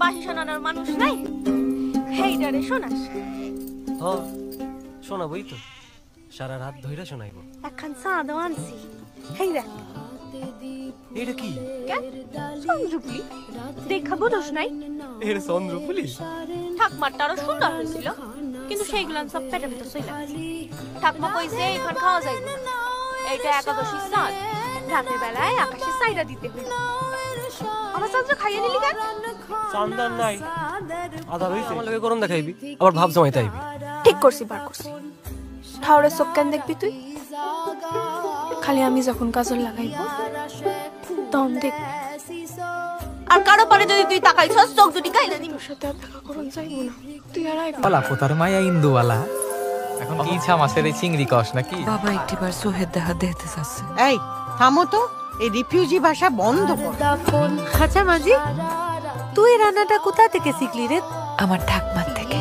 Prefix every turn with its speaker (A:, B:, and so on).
A: বাঁশি শোনানোর মানুষ নাই, হেইডারে শোনাস।
B: শোনাবই তো, সারা রাত ধইরা শোনাইব।
A: একখান চাঁদও আনছি, হেই দেখ।
B: এটা কি?
A: চন্দ্রপুলি দেখা বোঝস নাই?
B: এটা চন্দ্রপুলি?
A: ঠাকমারটা আরো সুন্দর হয়েছিল, কিন্তু সেইগুলো সব পেটে ভিতর চলে ঠাকমা কইছে এখন খাওয়া যাইব না, এইটা একাদশীর চাঁদ, রাতের বেলায় আকাশে সাইরা দিতে হইল। আমার চন্দ্র খাইয়ে নিলি কেন?
B: চান্দার নাই, আধা হইছে। আমার লগে গরম দেখাইবি, আবার ভাব জমাইতে আইবি।
A: ঠিক করছি, বার করছি। ঠাউরের চোখ কেন দেখবি তুই? খালি আমি যখন কাজল লাগাইব তখন দেখবি। আর কারো পরে যদি তুই তাকাইছস চোখ দুটি গাইলে দিবি। তোর সাথে আর দেখা করুন যাইব না, তুই আর আইবি।
C: ওলা কোতার মায়া ইন্দুওয়ালা, এখন কি ইচ্ছা মাছের এই চিংড়ি কস নাকি?
D: বাবা একটিবার সোহেদ দেখা দেখতে চাচ্ছে।
E: এই থামো তো, এই রিফিউজি ভাষা বন্ধ কর।
D: আচ্ছা মাঝি, তুই রান্নাটা কোথা থেকে শিখলি রে? আমার ঠাকমার থেকে।